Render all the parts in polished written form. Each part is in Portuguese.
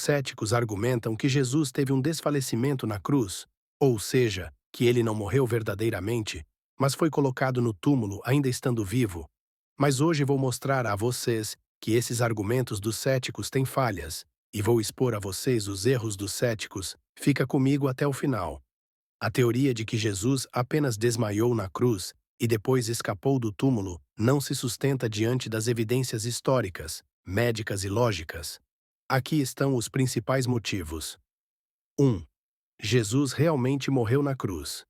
Céticos argumentam que Jesus teve um desfalecimento na cruz, ou seja, que ele não morreu verdadeiramente, mas foi colocado no túmulo ainda estando vivo. Mas hoje vou mostrar a vocês que esses argumentos dos céticos têm falhas, e vou expor a vocês os erros dos céticos. Fica comigo até o final. A teoria de que Jesus apenas desmaiou na cruz e depois escapou do túmulo não se sustenta diante das evidências históricas, médicas e lógicas. Aqui estão os principais motivos. 1. Jesus realmente morreu na cruz.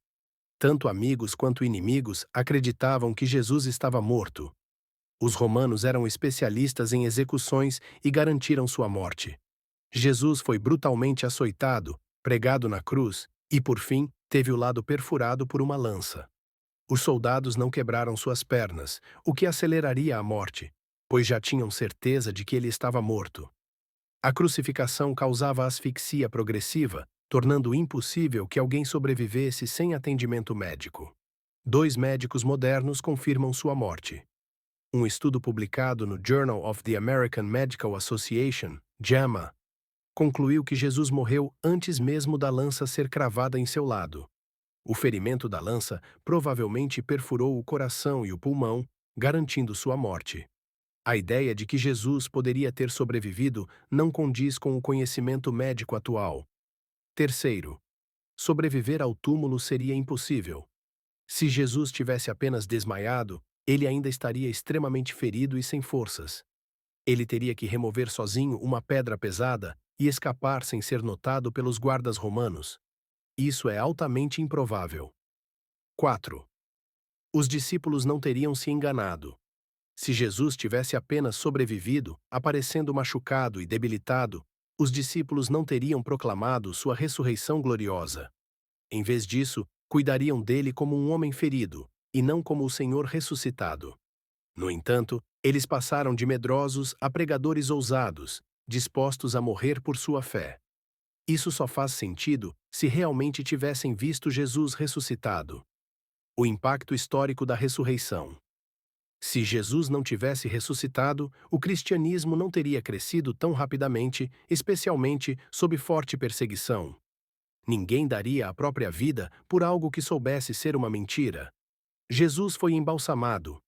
Tanto amigos quanto inimigos acreditavam que Jesus estava morto. Os romanos eram especialistas em execuções e garantiram sua morte. Jesus foi brutalmente açoitado, pregado na cruz e, por fim, teve o lado perfurado por uma lança. Os soldados não quebraram suas pernas, o que aceleraria a morte, pois já tinham certeza de que ele estava morto. A crucificação causava asfixia progressiva, tornando impossível que alguém sobrevivesse sem atendimento médico. Dois médicos modernos confirmam sua morte. Um estudo publicado no Journal of the American Medical Association, JAMA, concluiu que Jesus morreu antes mesmo da lança ser cravada em seu lado. O ferimento da lança provavelmente perfurou o coração e o pulmão, garantindo sua morte. A ideia de que Jesus poderia ter sobrevivido não condiz com o conhecimento médico atual. Terceiro, sobreviver ao túmulo seria impossível. Se Jesus tivesse apenas desmaiado, ele ainda estaria extremamente ferido e sem forças. Ele teria que remover sozinho uma pedra pesada e escapar sem ser notado pelos guardas romanos. Isso é altamente improvável. 4. Os discípulos não teriam se enganado. Se Jesus tivesse apenas sobrevivido, aparecendo machucado e debilitado, os discípulos não teriam proclamado sua ressurreição gloriosa. Em vez disso, cuidariam dele como um homem ferido, e não como o Senhor ressuscitado. No entanto, eles passaram de medrosos a pregadores ousados, dispostos a morrer por sua fé. Isso só faz sentido se realmente tivessem visto Jesus ressuscitado. O impacto histórico da ressurreição. Se Jesus não tivesse ressuscitado, o cristianismo não teria crescido tão rapidamente, especialmente sob forte perseguição. Ninguém daria a própria vida por algo que soubesse ser uma mentira. Jesus foi embalsamado.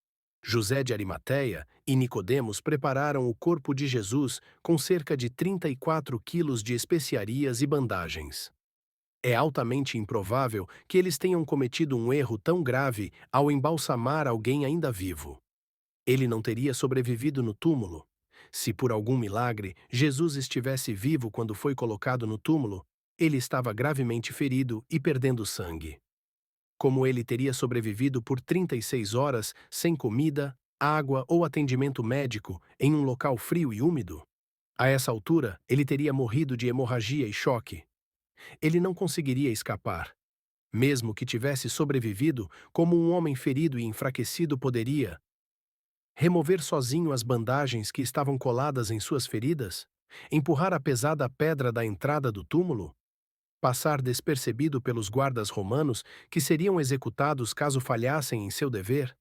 José de Arimateia e Nicodemos prepararam o corpo de Jesus com cerca de 34 quilos de especiarias e bandagens. É altamente improvável que eles tenham cometido um erro tão grave ao embalsamar alguém ainda vivo. Ele não teria sobrevivido no túmulo. Se por algum milagre Jesus estivesse vivo quando foi colocado no túmulo, ele estava gravemente ferido e perdendo sangue. Como ele teria sobrevivido por 36 horas sem comida, água ou atendimento médico em um local frio e úmido? A essa altura, ele teria morrido de hemorragia e choque. Ele não conseguiria escapar. Mesmo que tivesse sobrevivido, como um homem ferido e enfraquecido poderia remover sozinho as bandagens que estavam coladas em suas feridas? Empurrar a pesada pedra da entrada do túmulo? Passar despercebido pelos guardas romanos que seriam executados caso falhassem em seu dever?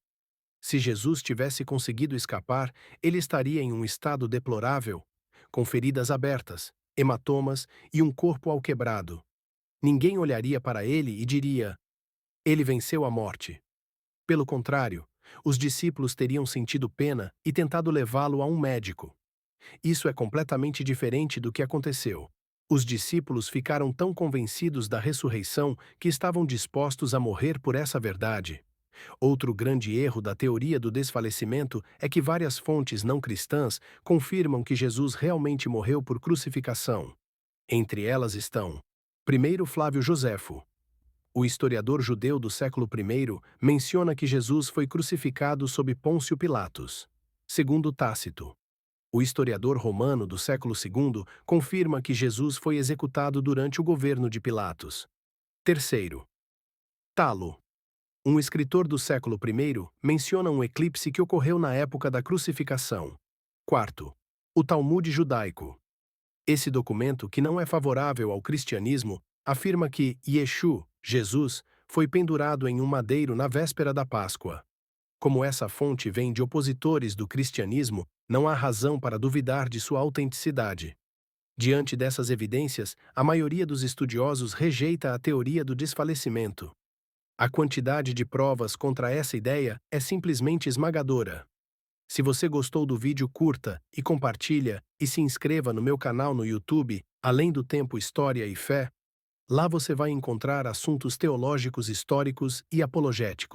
Se Jesus tivesse conseguido escapar, ele estaria em um estado deplorável, com feridas abertas, hematomas e um corpo alquebrado. Ninguém olharia para ele e diria: ele venceu a morte. Pelo contrário, os discípulos teriam sentido pena e tentado levá-lo a um médico. Isso é completamente diferente do que aconteceu. Os discípulos ficaram tão convencidos da ressurreição que estavam dispostos a morrer por essa verdade. Outro grande erro da teoria do desfalecimento é que várias fontes não cristãs confirmam que Jesus realmente morreu por crucificação. Entre elas estão: primeiro, Flávio Joséfo. O historiador judeu do século I menciona que Jesus foi crucificado sob Pôncio Pilatos. Segundo Tácito. O historiador romano do século II confirma que Jesus foi executado durante o governo de Pilatos. Terceiro, Talo. Um escritor do século I menciona um eclipse que ocorreu na época da crucificação. Quarto, o Talmude judaico. Esse documento, que não é favorável ao cristianismo, afirma que Yeshu, Jesus, foi pendurado em um madeiro na véspera da Páscoa. Como essa fonte vem de opositores do cristianismo, não há razão para duvidar de sua autenticidade. Diante dessas evidências, a maioria dos estudiosos rejeita a teoria do desfalecimento. A quantidade de provas contra essa ideia é simplesmente esmagadora. Se você gostou do vídeo, curta e compartilha, e se inscreva no meu canal no YouTube, Além do Tempo, História e Fé. Lá você vai encontrar assuntos teológicos, históricos e apologéticos.